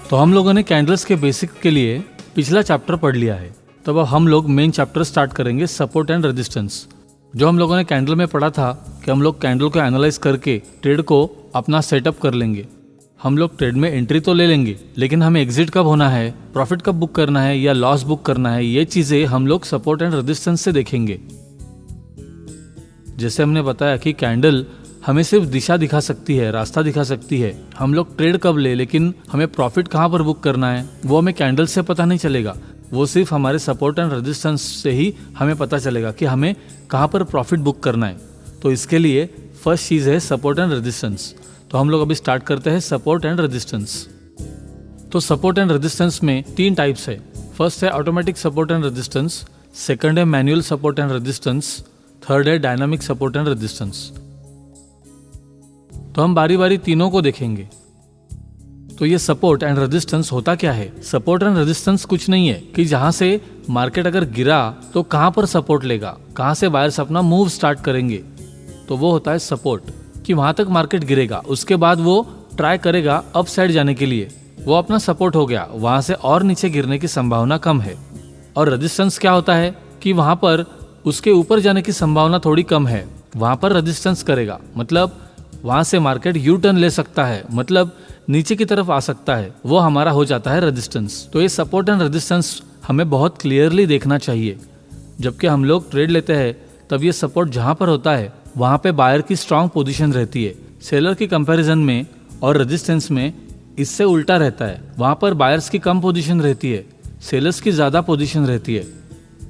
तो हम लोगों ने कैंडल्स के बेसिक के लिए पिछला चैप्टर पढ़ लिया है। तब अब हम लोग मेन चैप्टर स्टार्ट करेंगे, सपोर्ट एंड रेजिस्टेंस। जो हम लोगों ने कैंडल में पढ़ा था कि हम लोग कैंडल को एनालाइज करके ट्रेड को अपना सेटअप कर लेंगे। हम लोग ट्रेड में एंट्री तो ले लेंगे, लेकिन हमें एग्जिट कब होना है, प्रॉफिट कब बुक करना है या लॉस बुक करना है, ये चीजें हम लोग सपोर्ट एंड रेजिस्टेंस से देखेंगे। जैसे हमने बताया कि कैंडल हमें सिर्फ दिशा दिखा सकती है, रास्ता दिखा सकती है। हम लोग ट्रेड कब ले, लेकिन हमें प्रॉफिट कहाँ पर बुक करना है वो हमें कैंडल से पता नहीं चलेगा। वो सिर्फ हमारे सपोर्ट एंड रेजिस्टेंस से ही हमें पता चलेगा कि हमें कहाँ पर प्रॉफिट बुक करना है। तो इसके लिए फर्स्ट चीज़ है सपोर्ट एंड रेजिस्टेंस। तो हम लोग अभी स्टार्ट करते हैं सपोर्ट एंड रेजिस्टेंस। तो सपोर्ट एंड रेजिस्टेंस में 3 टाइप्स है। फर्स्ट है automatic support and resistance, second है manual support and resistance, third है डायनामिक सपोर्ट एंड रेजिस्टेंस। तो हम बारी बारी तीनों को देखेंगे। तो ये सपोर्ट एंड रेजिस्टेंस होता क्या है? सपोर्ट एंड रेजिस्टेंस कुछ नहीं है कि जहां से मार्केट अगर गिरा तो कहां पर सपोर्ट लेगा, कहां से बायर्स अपना मूव स्टार्ट करेंगे। तो वो होता है सपोर्ट, कि वहां तक मार्केट गिरेगा, उसके बाद वो ट्राई करेगा अप साइड जाने के लिए, वो अपना सपोर्ट हो गया, वहां से और नीचे गिरने की संभावना कम है। और रेजिस्टेंस क्या होता है कि वहां पर उसके ऊपर जाने की संभावना थोड़ी कम है, वहां पर रेजिस्टेंस करेगा, मतलब वहां से मार्केट यू टर्न ले सकता है, मतलब नीचे की तरफ आ सकता है, वो हमारा हो जाता है रेजिस्टेंस। तो ये सपोर्ट एंड रेजिस्टेंस हमें बहुत क्लियरली देखना चाहिए। जबकि हम लोग ट्रेड लेते हैं तब ये सपोर्ट जहां पर होता है वहां पे बायर की स्ट्रांग पोजीशन रहती है, सेलर की कंपैरिजन में। और रेजिस्टेंस में इससे उल्टा रहता है, वहां पर बायर्स की कम पोजीशन रहती है, सेलर्स की ज्यादा पोजीशन रहती है।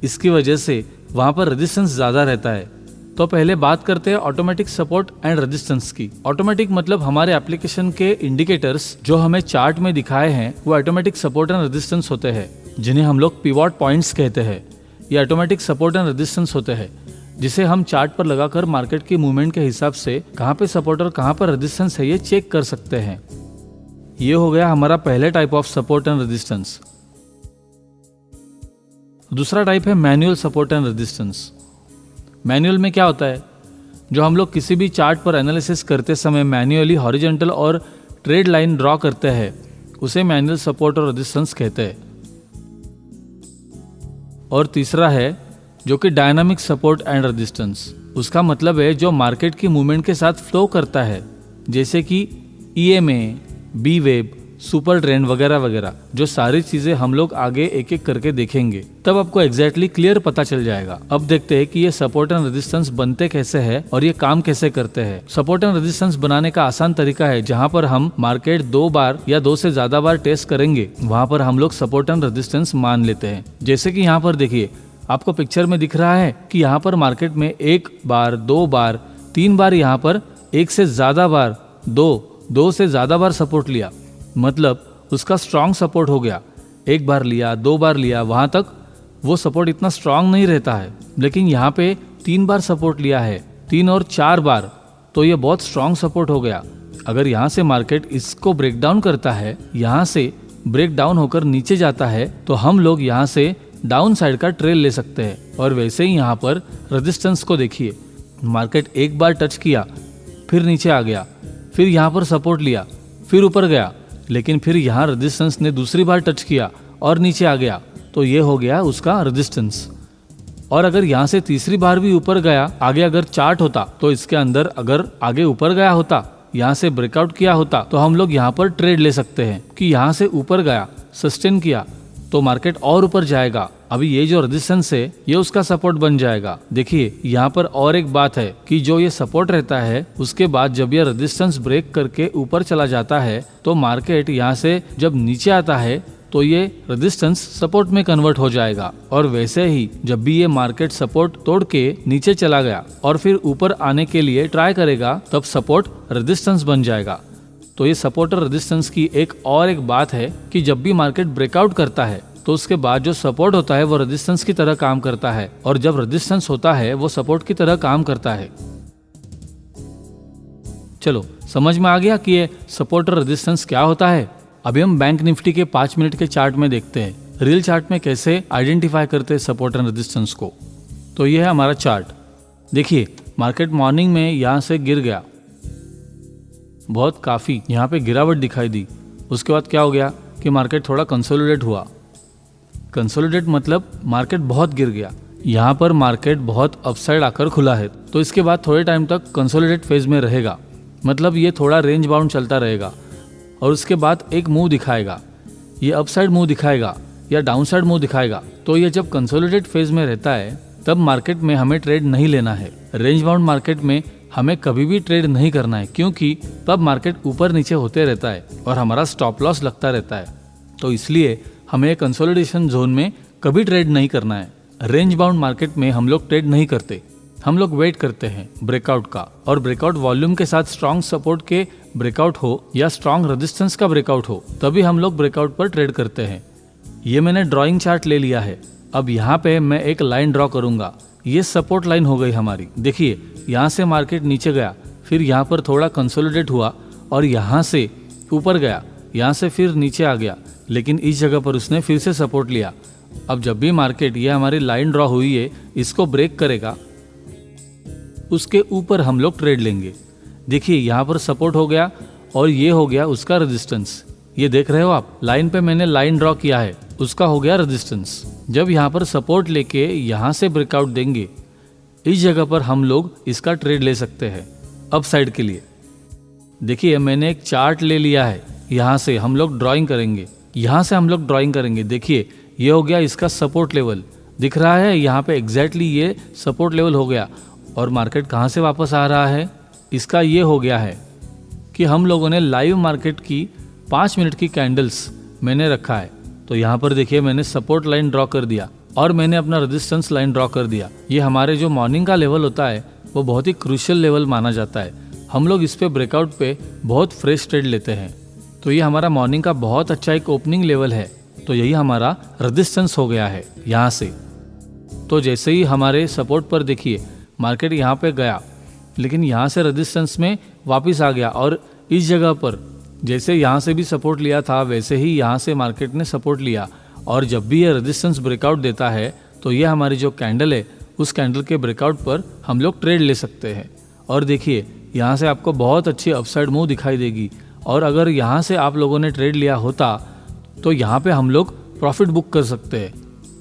इसकी वजह से वहां पर रेजिस्टेंस ज्यादा रहता है। तो पहले बात करते हैं ऑटोमेटिक सपोर्ट एंड रेजिस्टेंस की। ऑटोमेटिक मतलब हमारे एप्लीकेशन के इंडिकेटर्स जो हमें चार्ट में दिखाए हैं वो ऑटोमेटिक सपोर्ट एंड रेजिस्टेंस होते हैं, जिन्हें हम लोग पिवट पॉइंट्स कहते हैं। ये ऑटोमेटिक सपोर्ट एंड रेजिस्टेंस होते हैं, जिसे हम चार्ट पर लगाकर मार्केट की मूवमेंट के हिसाब से कहाँ पे सपोर्ट और कहाँ पर रेजिस्टेंस है ये चेक कर सकते हैं। ये हो गया हमारा पहले type of support and resistance. दूसरा टाइप है manual support and resistance. Manual में क्या होता है, जो हम लोग किसी भी चार्ट पर एनालिसिस करते समय मैन्युअली हॉरिजॉन्टल और ट्रेड लाइन ड्रॉ करते हैं, उसे मैनुअल सपोर्ट और रेजिस्टेंस कहते हैं। और तीसरा है जो कि डायनामिक सपोर्ट एंड रेजिस्टेंस। उसका मतलब है जो मार्केट की मूवमेंट के साथ फ्लो करता है, जैसे कि EMA, B wave, super trend वगैरह वगैरह। जो सारी चीजें हम लोग आगे एक एक करके देखेंगे, तब आपको एग्जैक्टली क्लियर पता चल जाएगा। अब देखते हैं कि ये सपोर्ट एंड रेजिस्टेंस बनते कैसे हैं और ये काम कैसे करते हैं। सपोर्ट एंड रेजिस्टेंस बनाने का आसान तरीका है, जहां पर हम मार्केट 2 बार या 2 से ज्यादा बार टेस्ट करेंगे, वहां पर हम लोग सपोर्ट एंड रेजिस्टेंस मान लेते हैं। जैसे कि यहाँ पर देखिए, आपको पिक्चर में दिख रहा है कि यहाँ पर मार्केट में 1 बार, 2 बार, 3 बार, यहाँ पर 1 से ज्यादा बार, 2 से ज्यादा बार सपोर्ट लिया, मतलब उसका स्ट्रांग सपोर्ट हो गया। 1 बार लिया, 2 बार लिया, वहां तक वो सपोर्ट इतना स्ट्रांग नहीं रहता है। लेकिन यहाँ पे 3 बार सपोर्ट लिया है, 3 और 4 बार, तो ये बहुत स्ट्रांग सपोर्ट हो गया। अगर यहाँ से मार्केट इसको ब्रेक डाउन करता है, यहाँ से ब्रेक डाउन होकर नीचे जाता है, तो हम लोग यहाँ से डाउन साइड का ट्रेल ले सकते हैं। और वैसे ही यहाँ पर रेजिस्टेंस को देखिए, मार्केट 1 बार टच किया, फिर नीचे आ गया, फिर यहाँ पर सपोर्ट लिया, फिर ऊपर गया, लेकिन फिर यहाँ रेजिस्टेंस ने दूसरी बार टच किया और नीचे आ गया, तो ये हो गया उसका रेजिस्टेंस। और अगर यहाँ से तीसरी बार भी ऊपर गया, आगे अगर चार्ट होता तो इसके अंदर अगर आगे ऊपर गया होता, यहाँ से ब्रेकआउट किया होता, तो हम लोग यहाँ पर ट्रेड ले सकते हैं कि यहाँ से ऊपर गया, सस्टेन किया, तो मार्केट और ऊपर जाएगा। अभी ये जो रेजिस्टेंस है ये उसका सपोर्ट बन जाएगा। देखिए यहाँ पर और एक बात है कि जो ये सपोर्ट रहता है, उसके बाद जब ये रेजिस्टेंस ब्रेक करके ऊपर चला जाता है, तो मार्केट यहाँ से जब नीचे आता है तो ये रेजिस्टेंस सपोर्ट में कन्वर्ट हो जाएगा। और वैसे ही जब भी ये मार्केट सपोर्ट तोड़ के नीचे चला गया और फिर ऊपर आने के लिए ट्राई करेगा, तब सपोर्ट रेजिस्टेंस बन जाएगा। तो ये सपोर्ट और रेजिस्टेंस की एक बात है कि जब भी मार्केट ब्रेकआउट करता है तो उसके बाद जो सपोर्ट होता है वो रेजिस्टेंस की तरह काम करता है, और जब रेजिस्टेंस होता है वो सपोर्ट की तरह काम करता है। चलो समझ में आ गया कि ये सपोर्ट और रेजिस्टेंस क्या होता है। अभी हम बैंक निफ्टी के 5 मिनट के चार्ट में देखते हैं, रियल चार्ट में कैसे आइडेंटिफाई करते हैं सपोर्ट एंड रेजिस्टेंस को। तो ये है हमारा चार्ट। देखिए मार्केट मॉर्निंग में यहाँ से गिर गया, बहुत काफी यहाँ पे गिरावट दिखाई दी। उसके बाद क्या हो गया, कि मार्केट थोड़ा कंसोलिडेट हुआ। कंसोलिडेट मतलब मार्केट बहुत गिर गया। यहाँ पर मार्केट बहुत अपसाइड आकर खुला है, तो इसके बाद थोड़े टाइम तक कंसोलिडेट फेज में रहेगा, मतलब ये थोड़ा रेंज बाउंड चलता रहेगा और उसके बाद एक मूव दिखाएगा। ये अपसाइड मूव दिखाएगा या डाउनसाइड मूव दिखाएगा। तो ये जब कंसोलिडेट फेज में रहता है तब मार्केट में हमें ट्रेड नहीं लेना है। रेंज बाउंड मार्केट में हमें कभी भी ट्रेड नहीं करना है, क्योंकि तब मार्केट ऊपर नीचे होते रहता है और हमारा स्टॉप लॉस लगता रहता है। तो इसलिए हमें कंसोलिडेशन जोन में कभी ट्रेड नहीं करना है। रेंज बाउंड मार्केट में हम लोग ट्रेड नहीं करते, हम लोग वेट करते हैं ब्रेकआउट का, और ब्रेकआउट वॉल्यूम के साथ स्ट्रॉन्ग सपोर्ट के ब्रेकआउट हो या स्ट्रॉन्ग रेजिस्टेंस का ब्रेकआउट हो, तभी हम लोग ब्रेकआउट पर ट्रेड करते हैं। ये मैंने ड्राइंग चार्ट ले लिया है। अब यहाँ पे मैं एक लाइन ड्रॉ करूंगा। ये सपोर्ट लाइन हो गई हमारी। देखिए, यहाँ से मार्केट नीचे गया, फिर यहाँ पर थोड़ा कंसोलिडेट हुआ और यहाँ से ऊपर गया, यहाँ से फिर नीचे आ गया, लेकिन इस जगह पर उसने फिर से सपोर्ट लिया। अब जब भी मार्केट, ये हमारी लाइन ड्रॉ हुई है, इसको ब्रेक करेगा, उसके ऊपर हम लोग ट्रेड लेंगे। देखिए, यहाँ पर सपोर्ट हो गया और ये हो गया उसका रेजिस्टेंस। ये देख रहे हो आप, लाइन पे मैंने लाइन ड्रॉ किया है, उसका हो गया रेजिस्टेंस। जब यहाँ पर सपोर्ट लेके यहाँ से ब्रेकआउट देंगे, इस जगह पर हम लोग इसका ट्रेड ले सकते हैं अप साइड के लिए। देखिए, मैंने एक चार्ट ले लिया है, यहाँ से हम लोग ड्राइंग करेंगे, यहाँ से हम लोग ड्राइंग करेंगे। देखिए, ये हो गया इसका सपोर्ट लेवल, दिख रहा है यहाँ पे एग्जैक्टली ये सपोर्ट लेवल हो गया। और मार्केट कहाँ से वापस आ रहा है, इसका ये हो गया है कि हम लोगों ने लाइव मार्केट की 5 मिनट की कैंडल्स मैंने रखा है। तो यहाँ पर देखिए, मैंने सपोर्ट लाइन ड्रॉ कर दिया और मैंने अपना रेजिस्टेंस लाइन ड्रॉ कर दिया। ये हमारे जो मॉर्निंग का लेवल होता है वो बहुत ही क्रूशियल लेवल माना जाता है। हम लोग इस पे ब्रेकआउट पे बहुत फ्रेश ट्रेड लेते हैं। तो ये हमारा मॉर्निंग का बहुत अच्छा एक ओपनिंग लेवल है। तो यही हमारा रेजिस्टेंस हो गया है यहाँ से। तो जैसे ही हमारे सपोर्ट पर देखिए, मार्केट यहाँ पे गया, लेकिन यहाँ से रेजिस्टेंस में वापस आ गया और इस जगह पर जैसे यहाँ से भी सपोर्ट लिया था, वैसे ही यहाँ से मार्केट ने सपोर्ट लिया। और जब भी ये रेजिस्टेंस ब्रेकआउट देता है तो ये हमारी जो कैंडल है, उस कैंडल के ब्रेकआउट पर हम लोग ट्रेड ले सकते हैं। और देखिए, यहाँ से आपको बहुत अच्छी अपसाइड मूव दिखाई देगी। और अगर यहाँ से आप लोगों ने ट्रेड लिया होता तो यहाँ पे हम लोग प्रॉफिट बुक कर सकते हैं।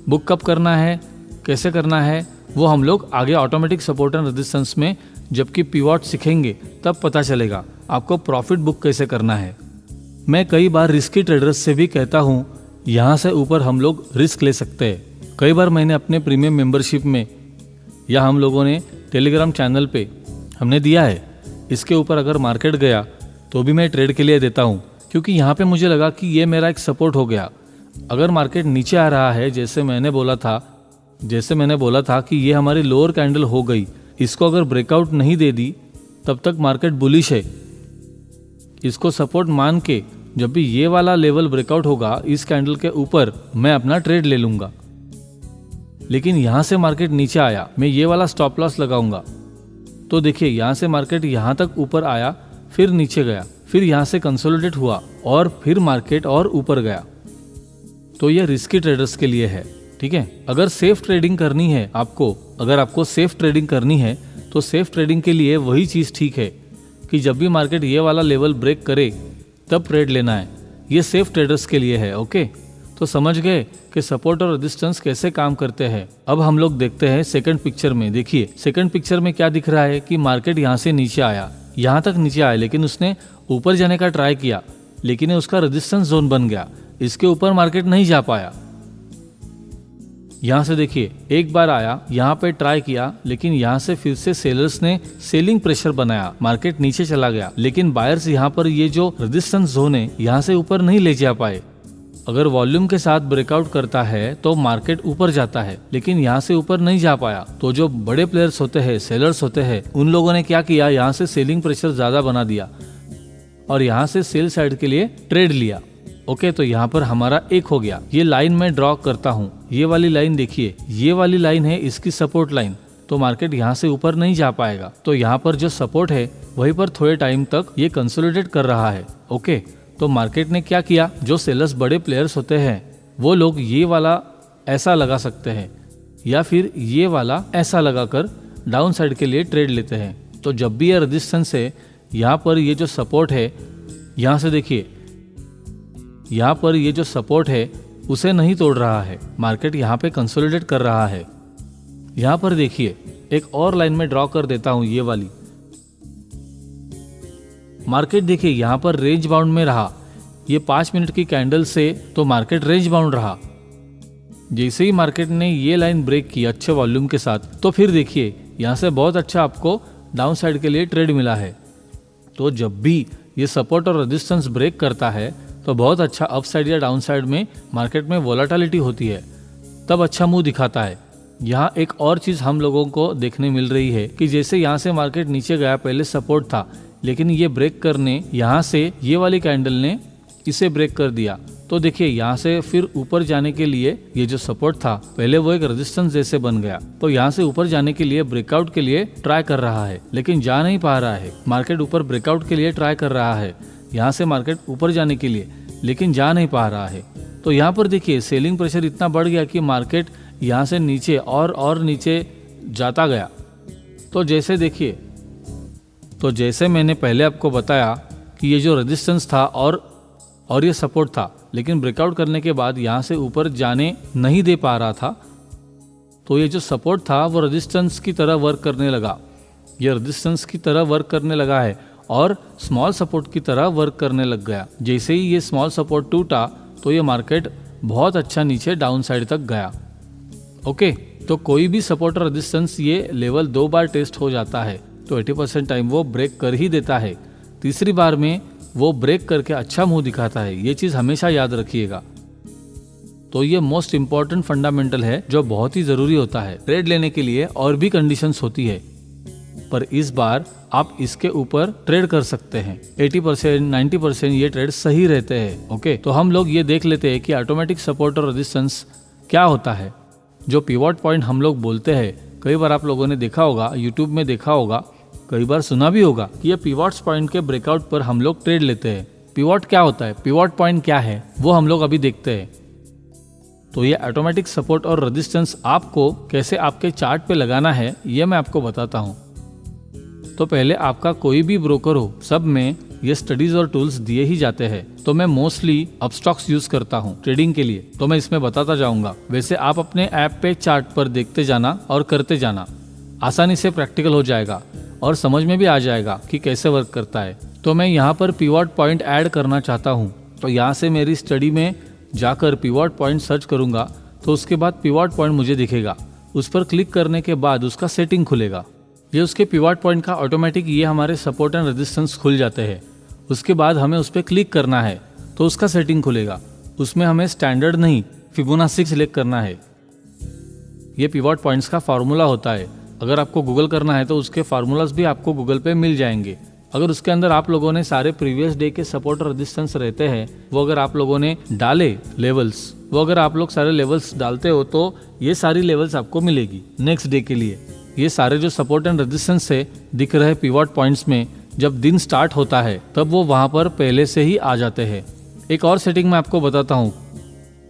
बुक कब करना है, कैसे करना है, वो हम लोग आगे ऑटोमेटिक सपोर्ट एंड रेजिस्टेंस में जबकि पिवॉट सीखेंगे तब पता चलेगा आपको प्रॉफिट बुक कैसे करना है। मैं कई बार रिस्की ट्रेडर्स से भी कहता हूँ, यहाँ से ऊपर हम लोग रिस्क ले सकते हैं। कई बार मैंने अपने प्रीमियम मेंबरशिप में या हम लोगों ने टेलीग्राम चैनल पे हमने दिया है। इसके ऊपर अगर मार्केट गया तो भी मैं ट्रेड के लिए देता हूँ, क्योंकि यहाँ पे मुझे लगा कि ये मेरा एक सपोर्ट हो गया। अगर मार्केट नीचे आ रहा है, जैसे मैंने बोला था कि ये हमारी लोअर कैंडल हो गई, इसको अगर ब्रेकआउट नहीं दे दी तब तक मार्केट बुलिश है। इसको सपोर्ट मान के जब भी ये वाला लेवल ब्रेकआउट होगा इस कैंडल के ऊपर, मैं अपना ट्रेड ले लूंगा। लेकिन यहाँ से मार्केट नीचे आया, मैं ये वाला स्टॉप लॉस लगाऊंगा। तो देखिए, यहाँ से मार्केट यहाँ तक ऊपर आया, फिर नीचे गया, फिर यहाँ से कंसोलिडेट हुआ और फिर मार्केट और ऊपर गया। तो ये रिस्की ट्रेडर्स के लिए है, ठीक है। अगर सेफ ट्रेडिंग करनी है अगर आपको सेफ ट्रेडिंग करनी है तो सेफ ट्रेडिंग के लिए वही चीज़ ठीक है कि जब भी मार्केट ये वाला लेवल ब्रेक करे तब ट्रेड लेना है। ये सेफ ट्रेडर्स के लिए है, ओके। तो समझ गए कि सपोर्ट और रेजिस्टेंस कैसे काम करते हैं। अब हम लोग देखते हैं सेकंड पिक्चर में। देखिए, सेकंड पिक्चर में क्या दिख रहा है कि मार्केट यहाँ से नीचे आया, यहाँ तक नीचे आया, लेकिन उसने ऊपर जाने का ट्राई किया, लेकिन उसका रेजिस्टेंस जोन बन गया। इसके ऊपर मार्केट नहीं जा पाया। यहाँ से देखिए, एक बार आया, यहाँ पे ट्राई किया, लेकिन यहाँ से फिर से सेलर्स ने सेलिंग प्रेशर बनाया, मार्केट नीचे चला गया। लेकिन बायर्स यहाँ पर ये जो रेजिस्टेंस जोन है यहाँ से ऊपर नहीं ले जा पाए। अगर वॉल्यूम के साथ ब्रेकआउट करता है तो मार्केट ऊपर जाता है, लेकिन यहाँ से ऊपर नहीं जा पाया। तो जो बड़े प्लेयर्स होते हैं, सेलर्स होते हैं, उन लोगों ने क्या किया, यहाँ से सेलिंग प्रेशर ज्यादा बना दिया और यहाँ से सेल साइड के लिए ट्रेड लिया। ओके, तो यहाँ पर हमारा एक हो गया। ये लाइन मैं ड्रॉ करता हूँ, ये वाली लाइन देखिए, ये वाली लाइन है इसकी सपोर्ट लाइन। तो मार्केट यहाँ से ऊपर नहीं जा पाएगा। तो यहाँ पर जो सपोर्ट है वहीं पर थोड़े टाइम तक ये कंसोलिडेट कर रहा है। ओके, तो मार्केट ने क्या किया, जो सेलर्स बड़े प्लेयर्स होते हैं वो लोग ये वाला ऐसा लगा सकते हैं या फिर ये वाला ऐसा लगाकर डाउन साइड के लिए ट्रेड लेते हैं। तो जब भी ये रेजिस्टेंस है, यहाँ पर ये जो सपोर्ट है, यहाँ से देखिए यहाँ पर ये जो सपोर्ट है उसे नहीं तोड़ रहा है, मार्केट यहाँ पे कंसोलिडेट कर रहा है। यहाँ पर देखिए, एक और लाइन में ड्रॉ कर देता हूँ, ये वाली। मार्केट देखिए यहाँ पर रेंज बाउंड में रहा, ये 5 मिनट की कैंडल से तो मार्केट रेंज बाउंड रहा। जैसे ही मार्केट ने ये लाइन ब्रेक की अच्छे वॉल्यूम के साथ, तो फिर देखिए यहाँ से बहुत अच्छा आपको डाउन साइड के लिए ट्रेड मिला है। तो जब भी ये सपोर्ट और रेजिस्टेंस ब्रेक करता है तो बहुत अच्छा अप साइड या डाउन साइड में मार्केट में वोलेटिलिटी होती है, तब अच्छा मुंह दिखाता है। यहाँ एक और चीज हम लोगों को देखने मिल रही है कि जैसे यहाँ से मार्केट नीचे गया, पहले सपोर्ट था, लेकिन ये ब्रेक करने यहाँ से ये वाली कैंडल ने इसे ब्रेक कर दिया। तो देखिए यहाँ से फिर ऊपर जाने के लिए ये जो सपोर्ट था पहले वो एक रेजिस्टेंस जैसे बन गया। तो यहाँ से ऊपर जाने के लिए ब्रेकआउट के लिए ट्राई कर रहा है, लेकिन जा नहीं पा रहा है। मार्केट ऊपर ब्रेकआउट के लिए ट्राई कर रहा है, यहाँ से मार्केट ऊपर जाने के लिए, लेकिन जा नहीं पा रहा है। तो यहाँ पर देखिए सेलिंग प्रेशर इतना बढ़ गया कि मार्केट यहाँ से नीचे और नीचे जाता गया। तो जैसे देखिए, तो जैसे मैंने पहले आपको बताया कि ये जो रेजिस्टेंस था और ये सपोर्ट था, लेकिन ब्रेकआउट करने के बाद यहाँ से ऊपर जाने नहीं दे पा रहा था। तो ये जो सपोर्ट था वो रेजिस्टेंस की तरह वर्क करने लगा, ये रेजिस्टेंस की तरह वर्क करने लगा है और स्मॉल सपोर्ट की तरह वर्क करने लग गया। जैसे ही ये स्मॉल सपोर्ट टूटा तो ये मार्केट बहुत अच्छा नीचे डाउन साइड तक गया। ओके, तो कोई भी सपोर्ट और रेजिस्टेंस ये लेवल 2 बार टेस्ट हो जाता है तो 80% टाइम वो ब्रेक कर ही देता है। तीसरी बार में वो ब्रेक करके अच्छा मुंह दिखाता है, ये चीज हमेशा याद रखिएगा। तो ये मोस्ट इम्पॉर्टेंट फंडामेंटल है जो बहुत ही जरूरी होता है ट्रेड लेने के लिए। और भी कंडीशंस होती है, पर इस बार आप इसके ऊपर ट्रेड कर सकते हैं। 80% 90% ये ट्रेड सही रहते हैं। ओके, तो हम लोग ये देख लेते हैं कि ऑटोमेटिक सपोर्ट और रेजिस्टेंस क्या होता है। जो पिवट पॉइंट हम लोग बोलते हैं, कई बार आप लोगों ने देखा होगा, यूट्यूब में देखा होगा, कई बार सुना भी होगा कि ये पिवट्स पॉइंट के ब्रेकआउट पर हम लोग ट्रेड लेते हैं। पिवट क्या होता है, पिवट पॉइंट क्या है, वो हम लोग अभी देखते हैं। तो ये ऑटोमेटिक सपोर्ट और रेजिस्टेंस आपको कैसे आपके चार्ट पे लगाना है ये मैं आपको बताता हूँ। तो पहले आपका कोई भी ब्रोकर हो, सब में ये स्टडीज और टूल्स दिए ही जाते हैं। तो मैं मोस्टली अपस्टॉक्स यूज करता हूँ ट्रेडिंग के लिए, तो मैं इसमें बताता जाऊंगा। वैसे आप अपने ऐप पे चार्ट पर देखते जाना और करते जाना, आसानी से प्रैक्टिकल हो जाएगा और समझ में भी आ जाएगा कि कैसे वर्क करता है। तो मैं यहाँ पर पिवट पॉइंट ऐड करना चाहता हूँ, तो यहाँ से मेरी स्टडी में जाकर पिवट पॉइंट सर्च करूंगा, तो उसके बाद पिवट पॉइंट मुझे दिखेगा। उस पर क्लिक करने के बाद उसका सेटिंग खुलेगा। ये उसके पिवट पॉइंट का ऑटोमेटिक ये हमारे सपोर्ट एंड रेजिस्टेंस खुल जाते हैं। उसके बाद हमें उस पर क्लिक करना है तो उसका सेटिंग खुलेगा। उसमें हमें स्टैंडर्ड नहीं, फिबोनाची सिलेक्ट करना है। ये पिवट पॉइंट्स का फार्मूला होता है। अगर आपको गूगल करना है तो उसके फार्मूलाज भी आपको गूगल पे मिल जाएंगे। अगर उसके अंदर आप लोगों ने सारे प्रीवियस डे के सपोर्ट और रेजिस्टेंस रहते हैं, वो अगर आप लोगों ने डाले लेवल्स, वो अगर आप लोग सारे लेवल्स डालते हो तो ये सारी लेवल्स आपको मिलेगी नेक्स्ट डे के लिए। ये सारे जो सपोर्ट एंड रेजिस्टेंस से दिख रहे पिवट पॉइंट्स में जब दिन स्टार्ट होता है तब वो वहां पर पहले से ही आ जाते हैं। एक और सेटिंग मैं आपको बताता हूँ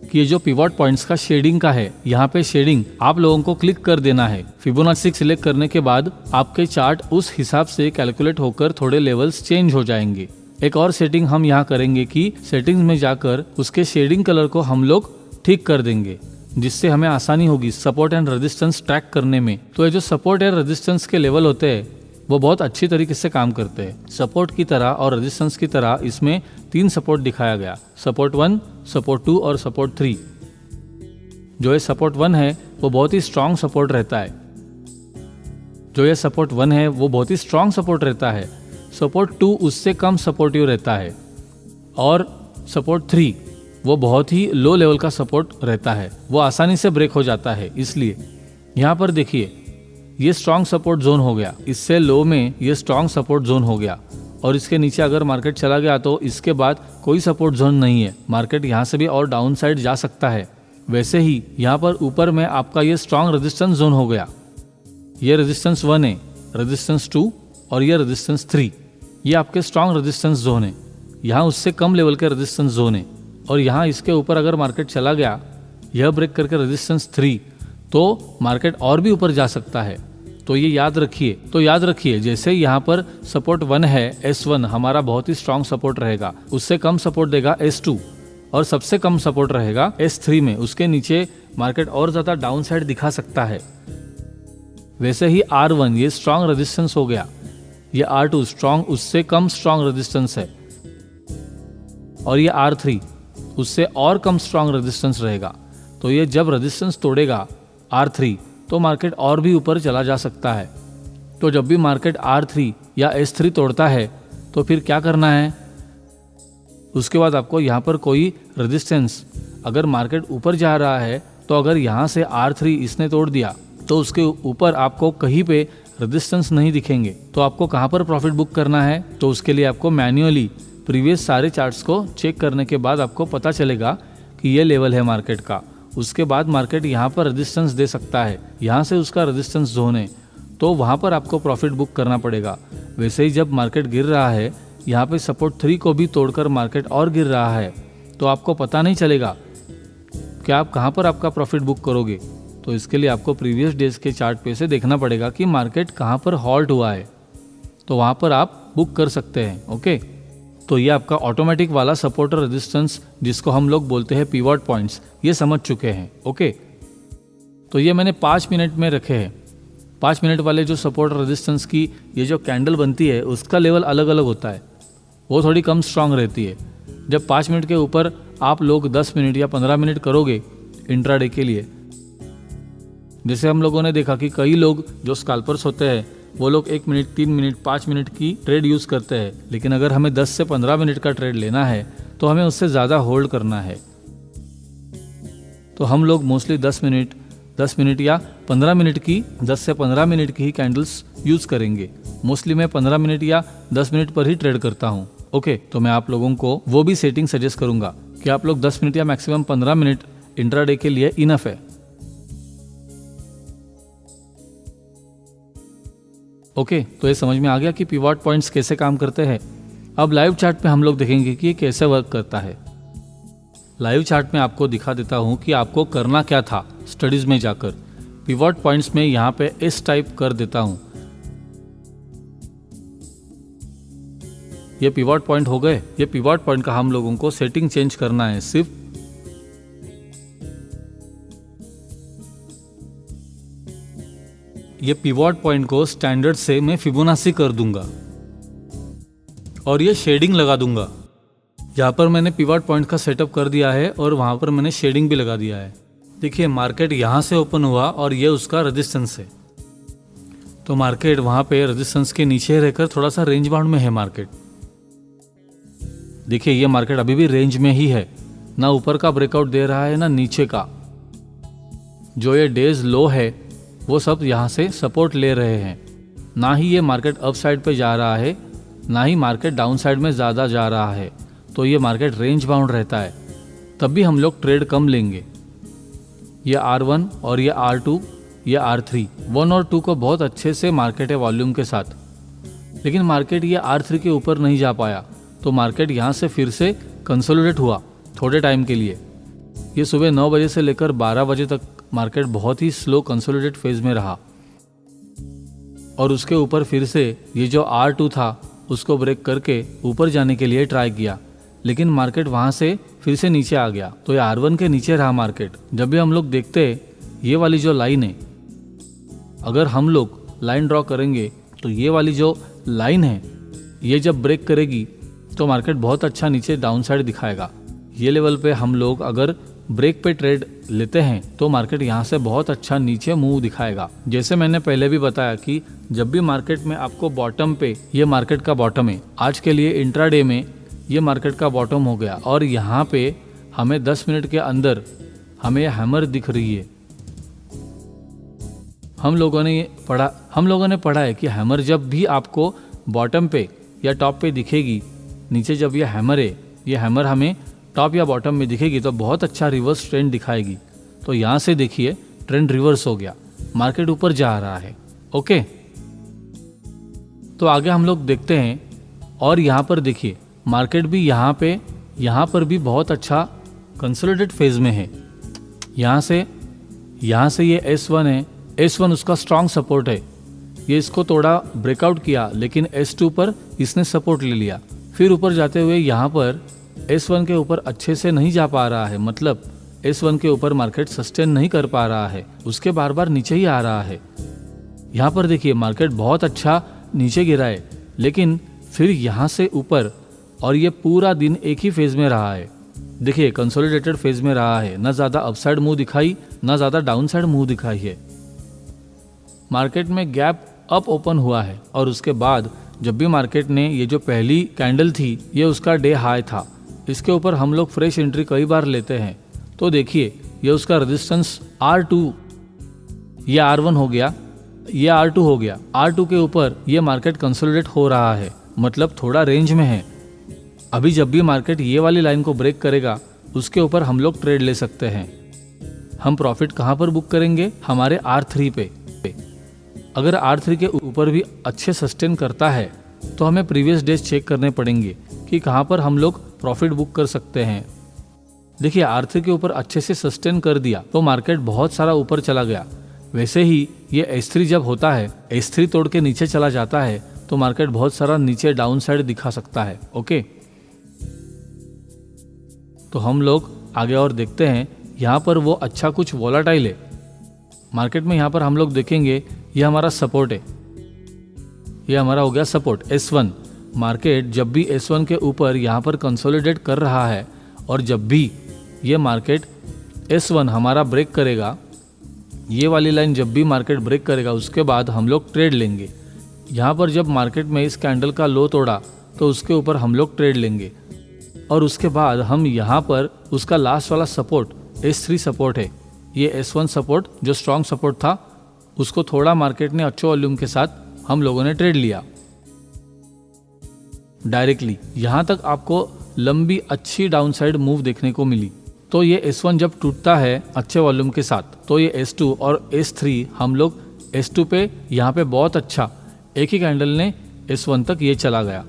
कि ये जो पिवट पॉइंट्स का शेडिंग का है, यहाँ पे शेडिंग आप लोगों को क्लिक कर देना है। फिबोनाची सिलेक्ट करने के बाद आपके चार्ट उस हिसाब से कैलकुलेट होकर थोड़े लेवल्स चेंज हो जाएंगे। एक और सेटिंग हम यहाँ करेंगे कि सेटिंग्स में जाकर उसके शेडिंग कलर को हम लोग ठीक कर देंगे, जिससे हमें आसानी होगी सपोर्ट एंड रेजिस्टेंस ट्रैक करने में। तो ये जो सपोर्ट एंड रेजिस्टेंस के लेवल होते हैं वो बहुत अच्छी तरीके से काम करते हैं। सपोर्ट की तरह और रेजिस्टेंस की तरह इसमें 3 सपोर्ट दिखाया गया, सपोर्ट 1, सपोर्ट 2 और सपोर्ट 3। जो ये सपोर्ट 1 है वो बहुत ही स्ट्रांग सपोर्ट रहता है। जो ये सपोर्ट 1 है वो बहुत ही स्ट्रांग सपोर्ट रहता है। सपोर्ट 2 उससे कम सपोर्टिव रहता है और सपोर्ट 3 वो बहुत ही लो लेवल का सपोर्ट रहता है, वो आसानी से ब्रेक हो जाता है। इसलिए यहाँ पर देखिए ये स्ट्रांग सपोर्ट जोन हो गया, इससे लो में ये स्ट्रांग सपोर्ट जोन हो गया और इसके नीचे अगर मार्केट चला गया तो इसके बाद कोई सपोर्ट जोन नहीं है। मार्केट यहाँ से भी और डाउन साइड जा सकता है। वैसे ही यहाँ पर ऊपर में आपका ये स्ट्रांग रेजिस्टेंस जोन हो गया। ये रेजिस्टेंस 1 है, रेजिस्टेंस 2 और ये रेजिस्टेंस 3, ये आपके स्ट्रांग रेजिस्टेंस जोन है। यहाँ उससे कम लेवल के रेजिस्टेंस जोन है और यहाँ इसके ऊपर अगर मार्केट चला गया, यह ब्रेक करके रेजिस्टेंस 3, तो मार्केट और भी ऊपर जा सकता है। तो ये याद रखिए। जैसे यहाँ पर सपोर्ट 1 है, S1 हमारा बहुत ही स्ट्रांग सपोर्ट रहेगा, उससे कम सपोर्ट देगा S2 और सबसे कम सपोर्ट रहेगा S3 में। उसके नीचे मार्केट और ज़्यादा डाउन साइड दिखा सकता है। वैसे ही R1 ये स्ट्रॉन्ग रेजिस्टेंस हो गया, ये R2 स्ट्रॉन्ग उससे कम स्ट्रॉन्ग रेजिस्टेंस है, और ये R3 उससे और कम स्ट्रॉन्ग रेजिस्टेंस रहेगा। तो ये जब रेजिस्टेंस तोड़ेगा R3 तो मार्केट और भी ऊपर चला जा सकता है। तो जब भी मार्केट R3 या S3 तोड़ता है तो फिर क्या करना है, उसके बाद आपको यहाँ पर कोई रेजिस्टेंस, अगर मार्केट ऊपर जा रहा है तो अगर यहाँ से R3 इसने तोड़ दिया तो उसके ऊपर आपको कहीं पे रेजिस्टेंस नहीं दिखेंगे। तो आपको कहाँ पर प्रॉफिट बुक करना है, तो उसके लिए आपको मैन्युअली प्रीवियस सारे चार्ट्स को चेक करने के बाद आपको पता चलेगा कि ये लेवल है मार्केट का। उसके बाद मार्केट यहाँ पर रेजिस्टेंस दे सकता है, यहाँ से उसका रेजिस्टेंस जोन है, तो वहाँ पर आपको प्रॉफिट बुक करना पड़ेगा। वैसे ही जब मार्केट गिर रहा है, यहाँ पे सपोर्ट 3 को भी तोड़कर मार्केट और गिर रहा है, तो आपको पता नहीं चलेगा कि आप कहाँ पर आपका प्रॉफिट बुक करोगे। तो इसके लिए आपको प्रीवियस डेज के चार्ट पे से देखना पड़ेगा कि मार्केट कहाँ पर हॉल्ट हुआ है, तो वहाँ पर आप बुक कर सकते हैं। ओके, तो ये आपका ऑटोमेटिक वाला सपोर्ट और रेजिस्टेंस, जिसको हम लोग बोलते हैं पिवट पॉइंट्स, ये समझ चुके हैं। ओके, तो ये मैंने 5 मिनट में रखे हैं। 5 मिनट वाले जो सपोर्ट और रेजिस्टेंस की ये जो कैंडल बनती है उसका लेवल अलग अलग होता है, वो थोड़ी कम स्ट्रांग रहती है। जब 5 मिनट के ऊपर आप लोग 10 मिनट या 15 मिनट करोगे इंट्राडे के लिए, जैसे हम लोगों ने देखा कि कई लोग जो स्कैल्पर्स होते हैं वो लोग 1 मिनट, 3 मिनट, 5 मिनट की ट्रेड यूज़ करते हैं, लेकिन अगर हमें 10 से 15 मिनट का ट्रेड लेना है तो हमें उससे ज़्यादा होल्ड करना है। तो हम लोग मोस्टली 10 मिनट या 15 मिनट की, 10 से 15 मिनट की ही कैंडल्स यूज़ करेंगे। मोस्टली मैं 15 मिनट या 10 मिनट पर ही ट्रेड करता हूँ। ओके, तो मैं आप लोगों को वो भी सेटिंग सजेस्ट करूँगा कि आप लोग 10 मिनट या मैक्सिमम 15 मिनट इंट्राडे के लिए इनफ है। ओके, तो ये समझ में आ गया कि पिवट पॉइंट्स कैसे काम करते हैं। अब लाइव चार्ट पे हम लोग देखेंगे कि ये कैसे वर्क करता है। लाइव चार्ट में आपको दिखा देता हूँ कि आपको करना क्या था स्टडीज में जाकर। पिवट पॉइंट्स में यहाँ पे इस टाइप कर देता हूँ। ये पिवट पॉइंट हो गए। ये पिवट पॉइंट का हम लोगों को सेटिंग चेंज करना है सिर्फ। ये पिवट पॉइंट को स्टैंडर्ड से मैं फिबोनाची कर दूंगा और ये शेडिंग लगा दूंगा। यहाँ पर मैंने पिवट पॉइंट का सेटअप कर दिया है और वहाँ पर मैंने शेडिंग भी लगा दिया है। देखिए, मार्केट यहाँ से ओपन हुआ और ये उसका रेजिस्टेंस है, तो मार्केट वहाँ पे रेजिस्टेंस के नीचे रहकर थोड़ा सा रेंज बाउंड में है मार्केट। देखिए, ये मार्केट अभी भी रेंज में ही है, ना ऊपर का ब्रेकआउट दे रहा है ना नीचे का। जो ये डेज लो है वो सब यहाँ से सपोर्ट ले रहे हैं। ना ही ये मार्केट अप साइड पे जा रहा है, ना ही मार्केट डाउन साइड में ज़्यादा जा रहा है। तो ये मार्केट रेंज बाउंड रहता है, तब भी हम लोग ट्रेड कम लेंगे। ये R1 और ये R2, ये R3, 1 और 2 को बहुत अच्छे से मार्केट है वॉल्यूम के साथ, लेकिन मार्केट ये R3 के ऊपर नहीं जा पाया। तो मार्केट यहाँ से फिर से कंसोलिडेट हुआ थोड़े टाइम के लिए। ये सुबह 9 बजे से लेकर 12 बजे तक मार्केट बहुत ही स्लो कंसोलिडेट फेज में रहा और उसके ऊपर फिर से ये जो R2 था उसको ब्रेक करके ऊपर जाने के लिए ट्राई किया, लेकिन मार्केट वहाँ से फिर से नीचे आ गया। तो ये R1 के नीचे रहा मार्केट। जब भी हम लोग देखते ये वाली जो लाइन है, अगर हम लोग लाइन ड्रॉ करेंगे तो ये वाली जो लाइन है ये जब ब्रेक करेगी तो मार्केट बहुत अच्छा नीचे डाउन साइड दिखाएगा। ये लेवल पे हम लोग अगर ब्रेक पे ट्रेड लेते हैं तो मार्केट यहाँ से बहुत अच्छा नीचे मूव दिखाएगा। जैसे मैंने पहले भी बताया कि जब भी मार्केट में आपको बॉटम पे, ये मार्केट का बॉटम है, आज के लिए इंट्राडे में ये मार्केट का बॉटम हो गया और यहाँ पे हमें 10 मिनट के अंदर हमें हैमर दिख रही है। हम लोगों ने पढ़ा है कि हैमर जब भी आपको बॉटम पे या टॉप पे दिखेगी, नीचे जब ये हैमर है, ये हैमर हमें टॉप या बॉटम में दिखेगी तो बहुत अच्छा रिवर्स ट्रेंड दिखाएगी। तो यहाँ से देखिए ट्रेंड रिवर्स हो गया, मार्केट ऊपर जा रहा है। ओके, तो आगे हम लोग देखते हैं और यहाँ पर देखिए मार्केट भी यहाँ पर भी बहुत अच्छा कंसोलिडेट फेज में है। यहाँ से ये S1 है, S1 उसका स्ट्रॉन्ग सपोर्ट है। ये इसको थोड़ा ब्रेकआउट किया, लेकिन S2 पर इसने सपोर्ट ले लिया। फिर ऊपर जाते हुए यहाँ पर S1 के ऊपर अच्छे से नहीं जा पा रहा है, मतलब S1 के ऊपर मार्केट सस्टेन नहीं कर पा रहा है, उसके बार बार नीचे ही आ रहा है। यहाँ पर देखिए मार्केट बहुत अच्छा नीचे गिरा है, लेकिन फिर यहाँ से ऊपर, और ये पूरा दिन एक ही फेज में रहा है। देखिए कंसोलिडेटेड फेज में रहा है, ना ज़्यादा अपसाइड मूव दिखाई, ना ज़्यादा डाउनसाइड मूव दिखाई है। मार्केट में गैप अप ओपन हुआ है, और उसके बाद जब भी मार्केट ने ये जो पहली कैंडल थी, ये उसका डे हाई था, इसके ऊपर हम लोग फ्रेश एंट्री कई बार लेते हैं। तो देखिए ये उसका रेजिस्टेंस R2, ये R1 हो गया, ये R2 हो गया। R2 के ऊपर ये मार्केट कंसोलिडेट हो रहा है, मतलब थोड़ा रेंज में है। अभी जब भी मार्केट ये वाली लाइन को ब्रेक करेगा, उसके ऊपर हम लोग ट्रेड ले सकते हैं। हम प्रॉफिट कहाँ पर बुक करेंगे? हमारे R3 पे। अगर R3 के ऊपर भी अच्छे सस्टेन करता है तो हमें प्रीवियस डेज चेक करने पड़ेंगे कि कहाँ पर हम लोग प्रॉफिट बुक कर सकते हैं। देखिए R3 के ऊपर अच्छे से सस्टेन कर दिया तो मार्केट बहुत सारा ऊपर चला गया। वैसे ही ये S3 जब होता है, S3 तोड़ के नीचे चला जाता है तो मार्केट बहुत सारा नीचे डाउन साइड दिखा सकता है। ओके, तो हम लोग आगे और देखते हैं। यहाँ पर वो अच्छा कुछ वोलाटाइल है मार्केट में। यहाँ पर हम लोग देखेंगे ये हमारा सपोर्ट है, ये हमारा हो गया सपोर्ट S1। मार्केट जब भी S1 के ऊपर यहाँ पर कंसोलिडेट कर रहा है, और जब भी ये मार्केट S1 हमारा ब्रेक करेगा, ये वाली लाइन जब भी मार्केट ब्रेक करेगा, उसके बाद हम लोग ट्रेड लेंगे। यहाँ पर जब मार्केट में इस कैंडल का लो तोड़ा तो उसके ऊपर हम लोग ट्रेड लेंगे, और उसके बाद हम यहाँ पर उसका लास्ट वाला सपोर्ट S3 सपोर्ट है, ये S1 सपोर्ट जो स्ट्रॉन्ग सपोर्ट था, उसको थोड़ा मार्केट ने अच्छे वॉल्यूम के साथ हम लोगों ने ट्रेड लिया डायरेक्टली। यहाँ तक आपको लंबी अच्छी डाउनसाइड मूव देखने को मिली। तो ये S1 जब टूटता है अच्छे वॉल्यूम के साथ, तो ये S2 और S3 हम लोग S2 पे यहाँ पे बहुत अच्छा एक ही कैंडल ने S1 तक ये चला गया,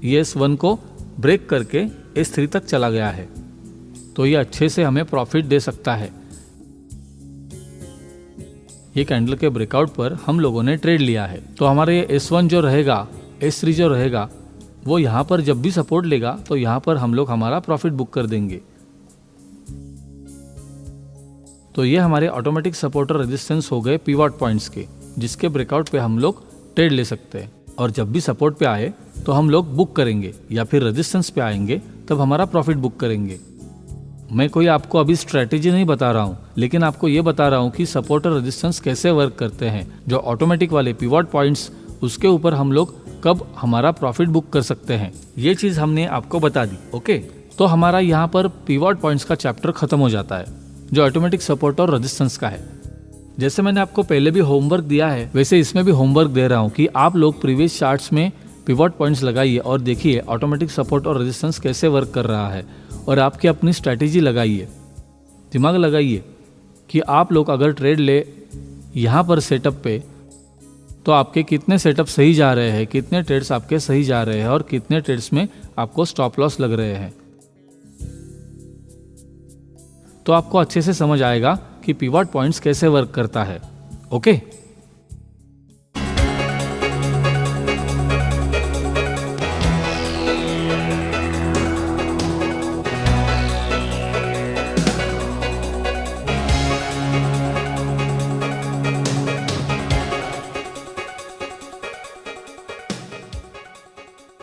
ये S1 को ब्रेक करके S3 तक चला गया है, तो ये अच्छे से हमें प्रॉफिट दे सकता है। ये कैंडल के ब्रेकआउट पर हम लोगों ने ट्रेड लिया है। तो हमारे ये S1 जो रहेगा, S3 जो रहेगा, वो यहाँ पर जब भी सपोर्ट लेगा तो यहाँ पर हम लोग हमारा प्रॉफिट बुक कर देंगे। तो ये हमारे ऑटोमेटिक सपोर्ट और रेजिस्टेंस हो गए पिवट पॉइंट्स के, जिसके ब्रेकआउट पे हम लोग ट्रेड ले सकते हैं। और जब भी सपोर्ट पे आए तो हम लोग बुक करेंगे, या फिर रेजिस्टेंस पे आएंगे तब हमारा प्रॉफिट बुक करेंगे। मैं कोई आपको अभी स्ट्रैटेजी नहीं बता रहा हूँ, लेकिन आपको ये बता रहा हूँ कि सपोर्ट और रेजिस्टेंस कैसे वर्क करते हैं। जो ऑटोमेटिक वाले पिवट पॉइंट्स, उसके ऊपर हम लोग कब हमारा प्रॉफिट बुक कर सकते हैं, ये चीज़ हमने आपको बता दी। ओके, तो हमारा यहाँ पर पिवट पॉइंट्स का चैप्टर खत्म हो जाता है, जो ऑटोमेटिक सपोर्ट और रेजिस्टेंस का है। जैसे मैंने आपको पहले भी होमवर्क दिया है, वैसे इसमें भी होमवर्क दे रहा हूँ कि आप लोग प्रीवियस चार्ट्स में पिवट पॉइंट्स लगाइए और देखिए ऑटोमेटिक सपोर्ट और रेजिस्टेंस कैसे वर्क कर रहा है, और आपकी अपनी स्ट्रैटेजी लगाइए, दिमाग लगाइए कि आप लोग अगर ट्रेड ले यहाँ पर सेटअप पे, तो आपके कितने सेटअप सही जा रहे हैं, कितने ट्रेड्स आपके सही जा रहे हैं, और कितने ट्रेड्स में आपको स्टॉप लॉस लग रहे हैं। तो आपको अच्छे से समझ आएगा कि पिवट पॉइंट्स कैसे वर्क करता है। ओके।